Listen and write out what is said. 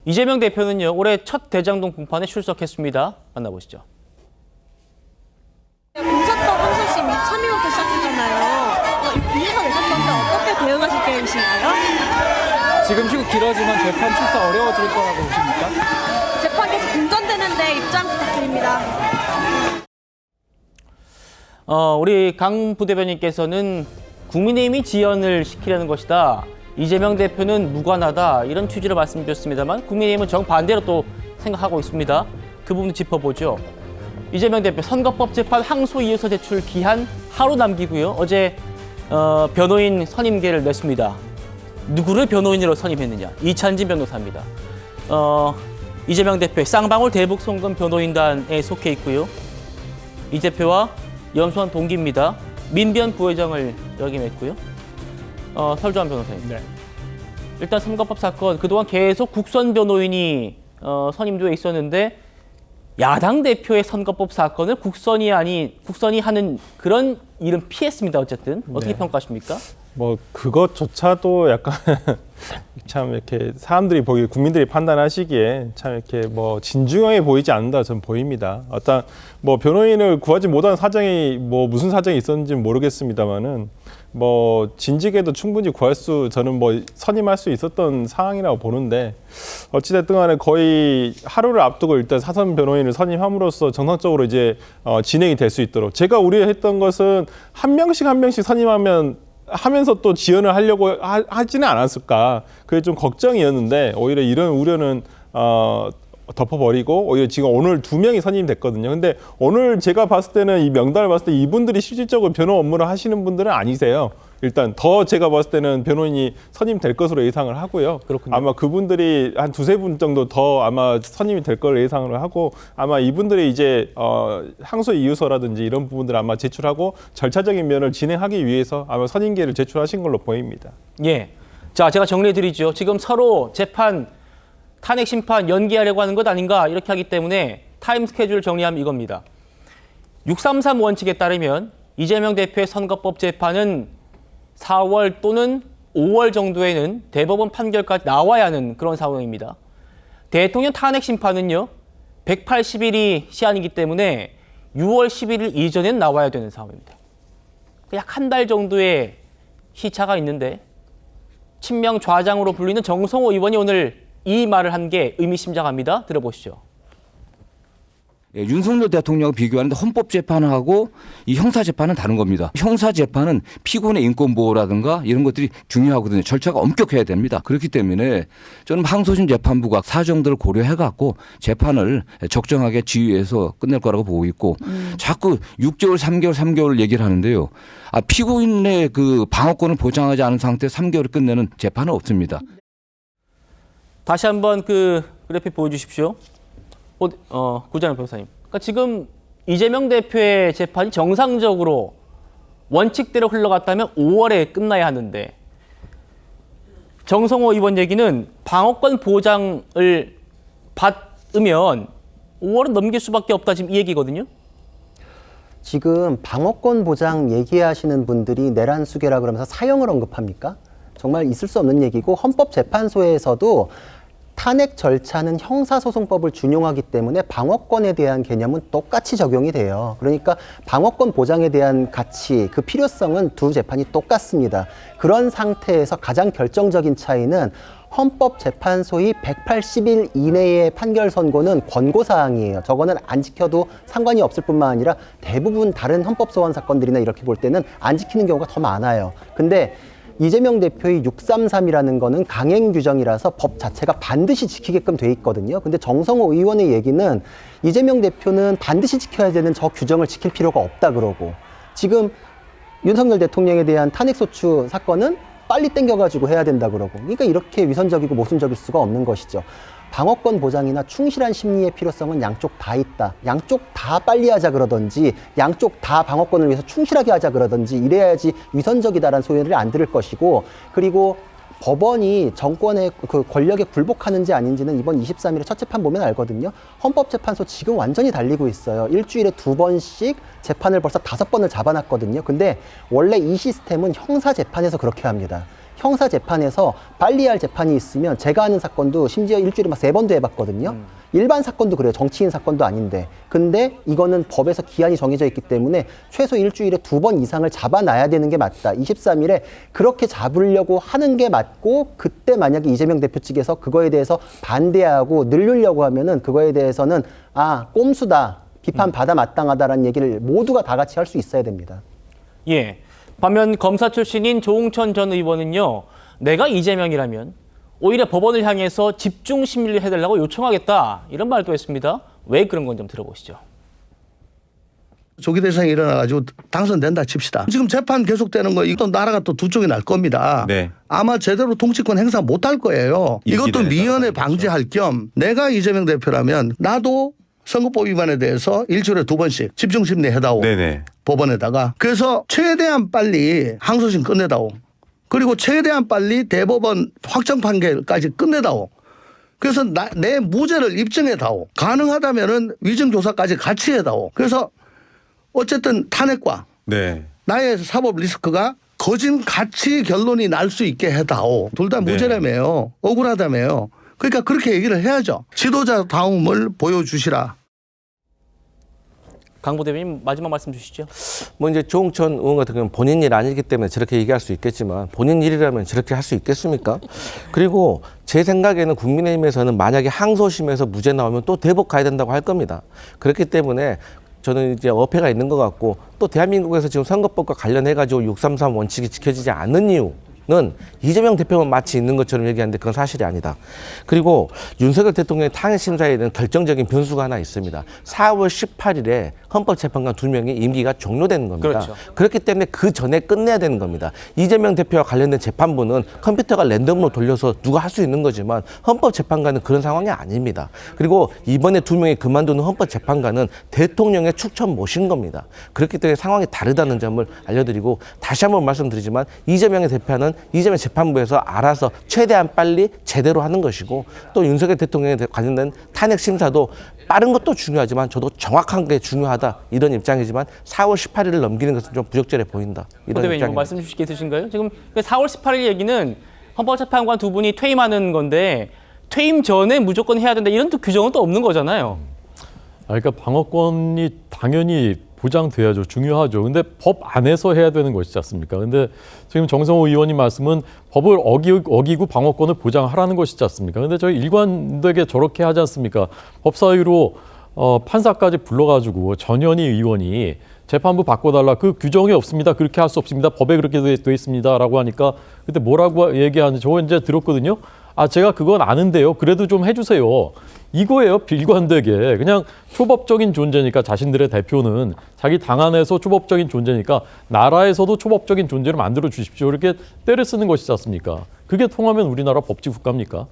이재명 대표는요, 올해 첫 대장동 공판에 출석했습니다. 만나보시죠. 공사법 항소심 3일부터 시작했잖아요. 이해서 내셨던데 어떻게 대응하실 계획이신가요? 지금 시국 길어지면 재판 출석 어려워질 거라고 보십니까? 재판 계속 공전되는데 입장 부탁드립니다. 우리 강 부대변인께서는 국민의힘이 지연을 시키려는 것이다. 이재명 대표는 무관하다. 이런 취지로 말씀드렸습니다만 국민의힘은 정반대로 또 생각하고 있습니다. 그 부분 짚어보죠. 이재명 대표 선거법 재판 항소 이유서 제출 기한 하루 남기고요. 어제 변호인 선임계를 냈습니다. 누구를 변호인으로 선임했느냐? 이찬진 변호사입니다. 이재명 대표의 쌍방울 대북송금 변호인단에 속해 있고요. 이 대표와 연수원 동기입니다. 민변 부회장을 역임했고요. 설주환 변호사님. 네. 일단 선거법 사건 그동안 계속 국선 변호인이 선임되어 있었는데 야당 대표의 선거법 사건을 국선이 하는 그런 일은 피했습니다. 어쨌든 어떻게 네. 평가하십니까? 뭐 그것조차도 약간 참 이렇게 사람들이 보기 국민들이 판단하시기에 참 이렇게 뭐 진중하게 보이지 않는다 저는 보입니다. 어떤 뭐 변호인을 구하지 못한 사정이 뭐 무슨 사정이 있었는지는 모르겠습니다만은 뭐 진직에도 충분히 저는 뭐 선임할 수 있었던 상황이라고 보는데 어찌됐든 간에 거의 하루를 앞두고 일단 사선 변호인을 선임함으로써 정상적으로 이제 진행이 될 수 있도록 제가 우려했던 것은 한 명씩 하면서 또 지연을 하려고 하지는 않았을까. 그게 좀 걱정이었는데 오히려 이런 우려는 덮어버리고 오히려 지금 오늘 2명이 선임됐거든요. 근데 오늘 제가 봤을 때는 이 명단을 봤을 때 이분들이 실질적으로 변호 업무를 하시는 분들은 아니세요. 일단 더 제가 봤을 때는 변호인이 선임될 것으로 예상을 하고요. 그렇군요. 아마 그분들이 한 2-3분 정도 더 아마 선임이 될 걸 예상을 하고 아마 이분들이 이제 항소 이유서라든지 이런 부분들을 아마 제출하고 절차적인 면을 진행하기 위해서 아마 선임계를 제출하신 걸로 보입니다. 예. 자, 제가 정리해드리죠. 지금 서로 재판, 탄핵 심판 연기하려고 하는 것 아닌가 이렇게 하기 때문에 타임 스케줄을 정리하면 이겁니다. 633 원칙에 따르면 이재명 대표의 선거법 재판은 4월 또는 5월 정도에는 대법원 판결까지 나와야 하는 그런 상황입니다. 대통령 탄핵 심판은요, 180일이 시한이기 때문에 6월 11일 이전엔 나와야 되는 상황입니다. 약 한 달 정도의 시차가 있는데 친명 좌장으로 불리는 정성호 의원이 오늘 이 말을 한 게 의미심장합니다. 들어보시죠. 예, 윤석열 대통령을 비교하는데 헌법재판하고 이 형사재판은 다른 겁니다. 형사재판은 피고인의 인권보호라든가 이런 것들이 중요하거든요. 절차가 엄격해야 됩니다. 그렇기 때문에 저는 항소심 재판부가 사정들을 고려해갖고 재판을 적정하게 지휘해서 끝낼 거라고 보고 있고 자꾸 6개월, 3개월 얘기를 하는데요. 피고인의 그 방어권을 보장하지 않은 상태에서 3개월을 끝내는 재판은 없습니다. 다시 한번 그 그래픽 보여주십시오. 구자영 변호사님. 그러니까 지금 이재명 대표의 재판이 정상적으로 원칙대로 흘러갔다면 5월에 끝나야 하는데 정성호 의원 얘기는 방어권 보장을 받으면 5월은 넘길 수밖에 없다 지금 이 얘기거든요. 지금 방어권 보장 얘기하시는 분들이 내란수계라 그러면서 사형을 언급합니까? 정말 있을 수 없는 얘기고 헌법재판소에서도 탄핵 절차는 형사소송법을 준용하기 때문에 방어권에 대한 개념은 똑같이 적용이 돼요. 그러니까 방어권 보장에 대한 가치, 그 필요성은 두 재판이 똑같습니다. 그런 상태에서 가장 결정적인 차이는 헌법재판소의 180일 이내의 판결 선고는 권고사항이에요. 저거는 안 지켜도 상관이 없을 뿐만 아니라 대부분 다른 헌법소원 사건들이나 이렇게 볼 때는 안 지키는 경우가 더 많아요. 근데 이재명 대표의 633이라는 거는 강행 규정이라서 법 자체가 반드시 지키게끔 돼 있거든요. 근데 정성호 의원의 얘기는 이재명 대표는 반드시 지켜야 되는 저 규정을 지킬 필요가 없다 그러고 지금 윤석열 대통령에 대한 탄핵소추 사건은 빨리 땡겨가지고 해야 된다 그러고 그러니까 이렇게 위선적이고 모순적일 수가 없는 것이죠. 방어권 보장이나 충실한 심리의 필요성은 양쪽 다 있다. 양쪽 다 빨리 하자 그러든지 양쪽 다 방어권을 위해서 충실하게 하자 그러든지 이래야지 위선적이다라는 소리를 안 들을 것이고 그리고 법원이 정권의 그 권력에 굴복하는지 아닌지는 이번 23일에 첫 재판 보면 알거든요. 헌법재판소 지금 완전히 달리고 있어요. 일주일에 2번씩 재판을 벌써 5번을 잡아놨거든요. 근데 원래 이 시스템은 형사재판에서 그렇게 합니다. 형사 재판에서 빨리 할 재판이 있으면 제가 아는 사건도 심지어 일주일에 막 3번도 해봤거든요. 일반 사건도 그래요. 정치인 사건도 아닌데. 근데 이거는 법에서 기한이 정해져 있기 때문에 최소 일주일에 2번 이상을 잡아놔야 되는 게 맞다. 23일에 그렇게 잡으려고 하는 게 맞고, 그때 만약에 이재명 대표 측에서 그거에 대해서 반대하고 늘리려고 하면은 그거에 대해서는 꼼수다. 비판받아 마땅하다라는 얘기를 모두가 다 같이 할 수 있어야 됩니다. 예. 반면 검사 출신인 조홍천 전 의원은요, 내가 이재명이라면 오히려 법원을 향해서 집중 심리를 해달라고 요청하겠다, 이런 말도 했습니다. 왜 그런 건 좀 들어보시죠. 조기 대선이 일어나가지고 당선된다 칩시다. 지금 재판 계속되는 거 이것도 나라가 또 두 쪽이 날 겁니다. 네. 아마 제대로 통치권 행사 못 할 거예요. 이것도 임기를 미연에 했다고 방지할 겸 내가 이재명 대표라면 나도 선거법 위반에 대해서 일주일에 2번씩 집중 심리 해다오. 네네. 법원에다가. 그래서 최대한 빨리 항소심 끝내다오. 그리고 최대한 빨리 대법원 확정 판결까지 끝내다오. 그래서 내 무죄를 입증해다오. 가능하다면은 위증 조사까지 같이 해다오. 그래서 어쨌든 탄핵과 네. 나의 사법 리스크가 거진 같이 결론이 날 수 있게 해다오. 둘 다 네. 무죄라며요. 억울하다며요. 그러니까 그렇게 얘기를 해야죠. 지도자다움을 보여주시라. 강 부대변인 마지막 말씀 주시죠. 뭐 이제 조홍천 의원 같은 경우는 본인 일 아니기 때문에 저렇게 얘기할 수 있겠지만, 본인 일이라면 저렇게 할 수 있겠습니까? 그리고 제 생각에는 국민의힘에서는 만약에 항소심에서 무죄 나오면 또 대법 가야 된다고 할 겁니다. 그렇기 때문에 저는 이제 어폐가 있는 것 같고, 또 대한민국에서 지금 선거법과 관련해가지고 633 원칙이 지켜지지 않는 이유는 이재명 대표만 마치 있는 것처럼 얘기하는데 그건 사실이 아니다. 그리고 윤석열 대통령의 탄핵 심사에는 결정적인 변수가 하나 있습니다. 4월 18일에 헌법재판관 2명이 임기가 종료되는 겁니다. 그렇죠. 그렇기 때문에 그 전에 끝내야 되는 겁니다. 이재명 대표와 관련된 재판부는 컴퓨터가 랜덤으로 돌려서 누가 할 수 있는 거지만 헌법재판관은 그런 상황이 아닙니다. 그리고 이번에 2명이 그만두는 헌법재판관은 대통령의 추천 모신 겁니다. 그렇기 때문에 상황이 다르다는 점을 알려드리고, 다시 한번 말씀드리지만 이재명의 대표는 이재명 재판부에서 알아서 최대한 빨리 제대로 하는 것이고, 또 윤석열 대통령에 관련된 탄핵 심사도 빠른 것도 중요하지만 저도 정확한 게 중요하다, 이런 입장이지만 4월 18일을 넘기는 것은 좀 부적절해 보인다, 이런 부대변인 입장입니다. 말씀 주실 게 있으신가요? 지금 4월 18일 얘기는 헌법재판관 2분이 퇴임하는 건데, 퇴임 전에 무조건 해야 된다, 이런 또 규정은 또 없는 거잖아요. 그러니까 방어권이 당연히 보장돼야죠. 중요하죠. 근데 법 안에서 해야 되는 것이지 않습니까? 근데 지금 정성호 의원님 말씀은 법을 어기고 방어권을 보장하라는 것이지 않습니까? 근데 저희 일관되게 저렇게 하지 않습니까? 법사위로 판사까지 불러가지고 전현희 의원이 재판부 바꿔달라, 그 규정이 없습니다, 그렇게 할 수 없습니다, 법에 그렇게 돼 있습니다라고 하니까 그때 뭐라고 얘기하는지 저 이제 들었거든요. 제가 그건 아는데요, 그래도 좀 해주세요. 이거예요. 일관되게 그냥 초법적인 존재니까, 자신들의 대표는 자기 당 안에서 초법적인 존재니까 나라에서도 초법적인 존재를 만들어 주십시오, 이렇게 때를 쓰는 것이지 않습니까? 그게 통하면 우리나라 법治국가입니까?